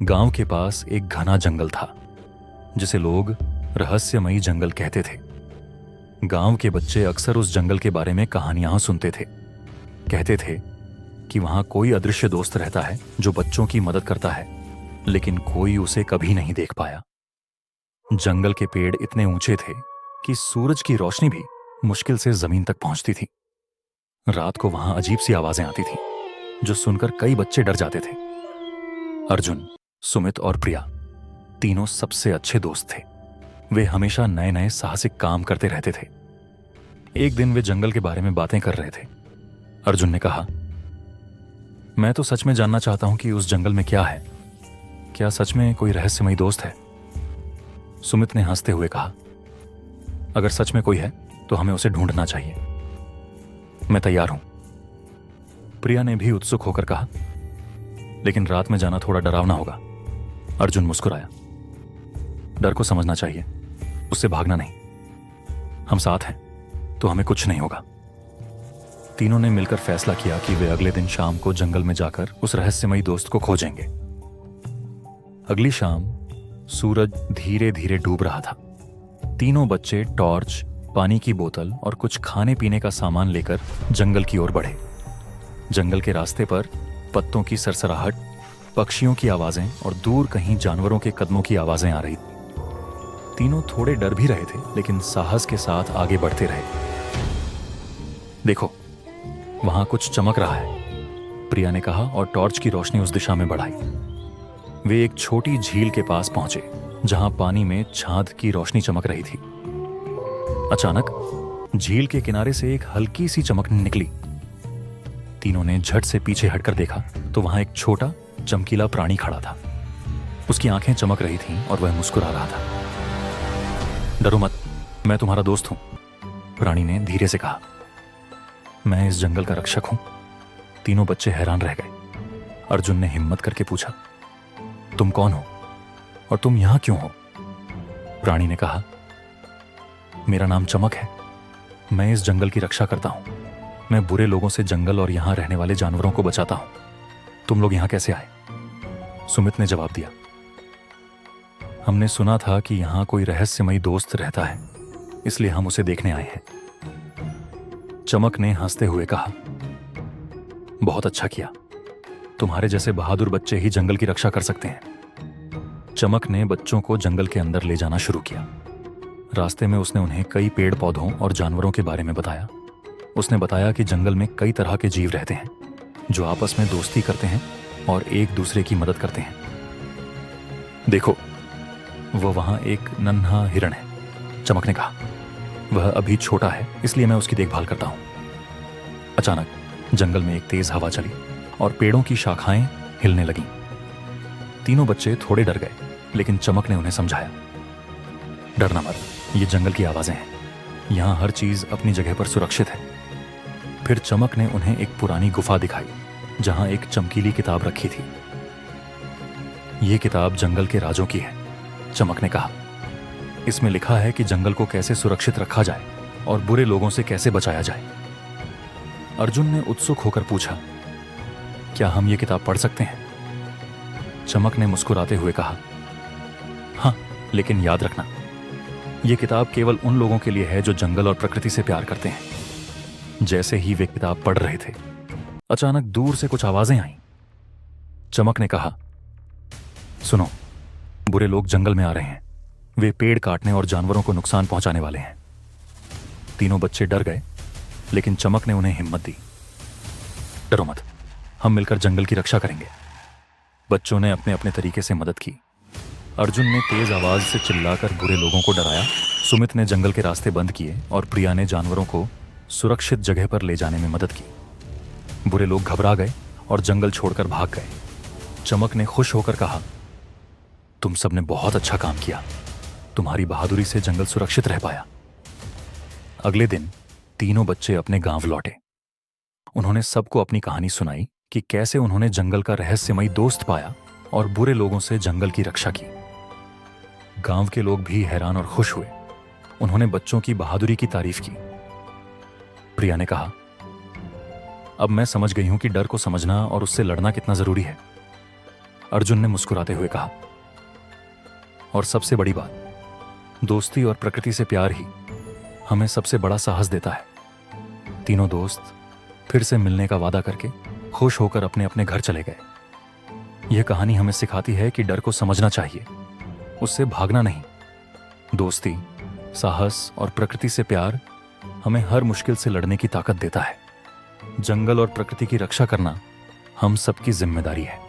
गांव के पास एक घना जंगल था जिसे लोग रहस्यमयी जंगल कहते थे। गांव के बच्चे अक्सर उस जंगल के बारे में कहानियां सुनते थे। कहते थे कि वहां कोई अदृश्य दोस्त रहता है जो बच्चों की मदद करता है, लेकिन कोई उसे कभी नहीं देख पाया। जंगल के पेड़ इतने ऊंचे थे कि सूरज की रोशनी भी मुश्किल से जमीन तक पहुंचती थी। रात को वहां अजीब सी आवाजें आती थीं, जो सुनकर कई बच्चे डर जाते थे। अर्जुन, सुमित और प्रिया तीनों सबसे अच्छे दोस्त थे। वे हमेशा नए नए साहसिक काम करते रहते थे। एक दिन वे जंगल के बारे में बातें कर रहे थे। अर्जुन ने कहा, मैं तो सच में जानना चाहता हूं कि उस जंगल में क्या है। क्या सच में कोई रहस्यमयी दोस्त है? सुमित ने हंसते हुए कहा, अगर सच में कोई है तो हमें उसे ढूंढना चाहिए। मैं तैयार हूं। प्रिया ने भी उत्सुक होकर कहा, लेकिन रात में जाना थोड़ा डरावना होगा। अर्जुन मुस्कुराया, डर को समझना चाहिए, उससे भागना नहीं। हम साथ हैं तो हमें कुछ नहीं होगा। तीनों ने मिलकर फैसला किया कि वे अगले दिन शाम को जंगल में जाकर उस रहस्यमयी दोस्त को खोजेंगे। अगली शाम सूरज धीरे धीरे डूब रहा था। तीनों बच्चे टॉर्च, पानी की बोतल और कुछ खाने पीने का सामान लेकर जंगल की ओर बढ़े। जंगल के रास्ते पर पत्तों की सरसराहट, पक्षियों की आवाजें और दूर कहीं जानवरों के कदमों की आवाजें आ रही। तीनों थोड़े डर भी रहे थे, लेकिन साहस के साथ आगे बढ़ते रहे। देखो, वहां कुछ चमक रहा है, प्रिया ने कहा और टॉर्च की रोशनी उस दिशा में बढ़ाई। वे एक छोटी झील के पास पहुंचे, जहां पानी में चांद की रोशनी चमक रही थी। अचानक झील के किनारे से एक हल्की सी चमक निकली। तीनों ने झट से पीछे हटकर देखा तो वहां एक छोटा चमकीला प्राणी खड़ा था। उसकी आंखें चमक रही थीं और वह मुस्कुरा रहा था। डरो मत, मैं तुम्हारा दोस्त हूं, प्राणी ने धीरे से कहा। मैं इस जंगल का रक्षक हूं। तीनों बच्चे हैरान रह गए। अर्जुन ने हिम्मत करके पूछा, तुम कौन हो और तुम यहां क्यों हो? प्राणी ने कहा, मेरा नाम चमक है। मैं इस जंगल की रक्षा करता हूं। मैं बुरे लोगों से जंगल और यहां रहने वाले जानवरों को बचाता हूं। तुम लोग यहां कैसे आए? सुमित ने जवाब दिया, हमने सुना था कि यहां कोई रहस्यमयी दोस्त रहता है, इसलिए हम उसे देखने आए हैं। चमक ने हंसते हुए कहा, बहुत अच्छा किया। तुम्हारे जैसे बहादुर बच्चे ही जंगल की रक्षा कर सकते हैं। चमक ने बच्चों को जंगल के अंदर ले जाना शुरू किया। रास्ते में उसने उन्हें कई पेड़ पौधों और जानवरों के बारे में बताया। उसने बताया कि जंगल में कई तरह के जीव रहते हैं जो आपस में दोस्ती करते हैं और एक दूसरे की मदद करते हैं। देखो, वह वहां एक नन्हा हिरण है, चमक ने कहा। वह अभी छोटा है, इसलिए मैं उसकी देखभाल करता हूं। अचानक जंगल में एक तेज हवा चली और पेड़ों की शाखाएं हिलने लगीं। तीनों बच्चे थोड़े डर गए, लेकिन चमक ने उन्हें समझाया, डरना मत, ये जंगल की आवाजें हैं। यहां हर चीज अपनी जगह पर सुरक्षित है। फिर चमक ने उन्हें एक पुरानी गुफा दिखाई, जहां एक चमकीली किताब रखी थी। यह किताब जंगल के राजों की है, चमक ने कहा। इसमें लिखा है कि जंगल को कैसे सुरक्षित रखा जाए और बुरे लोगों से कैसे बचाया जाए। अर्जुन ने उत्सुक होकर पूछा, क्या हम ये किताब पढ़ सकते हैं? चमक ने मुस्कुराते हुए कहा, हाँ, लेकिन याद रखना, यह किताब केवल उन लोगों के लिए है जो जंगल और प्रकृति से प्यार करते हैं। जैसे ही वे किताब पढ़ रहे थे, अचानक दूर से कुछ आवाजें आईं। चमक ने कहा, सुनो, बुरे लोग जंगल में आ रहे हैं। वे पेड़ काटने और जानवरों को नुकसान पहुंचाने वाले हैं। तीनों बच्चे डर गए, लेकिन चमक ने उन्हें हिम्मत दी। डरो मत, हम मिलकर जंगल की रक्षा करेंगे। बच्चों ने अपने अपने तरीके से मदद की। अर्जुन ने तेज आवाज से चिल्लाकर बुरे लोगों को डराया। सुमित ने जंगल के रास्ते बंद किए और प्रिया ने जानवरों को सुरक्षित जगह पर ले जाने में मदद की। बुरे लोग घबरा गए और जंगल छोड़कर भाग गए। चमक ने खुश होकर कहा, तुम सबने बहुत अच्छा काम किया। तुम्हारी बहादुरी से जंगल सुरक्षित रह पाया। अगले दिन तीनों बच्चे अपने गांव लौटे। उन्होंने सबको अपनी कहानी सुनाई कि कैसे उन्होंने जंगल का रहस्यमयी दोस्त पाया और बुरे लोगों से जंगल की रक्षा की। गांव के लोग भी हैरान और खुश हुए। उन्होंने बच्चों की बहादुरी की तारीफ की। प्रिया ने कहा, अब मैं समझ गई हूं कि डर को समझना और उससे लड़ना कितना जरूरी है। अर्जुन ने मुस्कुराते हुए कहा। और सबसे बड़ी बात, दोस्ती और प्रकृति से प्यार ही हमें सबसे बड़ा साहस देता है। तीनों दोस्त फिर से मिलने का वादा करके खुश होकर अपने अपने घर चले गए। यह कहानी हमें सिखाती है कि डर को समझना चाहिए, उससे भागना नहीं। दोस्ती, साहस और प्रकृति से प्यार हमें हर मुश्किल से लड़ने की ताकत देता है। जंगल और प्रकृति की रक्षा करना हम सबकी जिम्मेदारी है।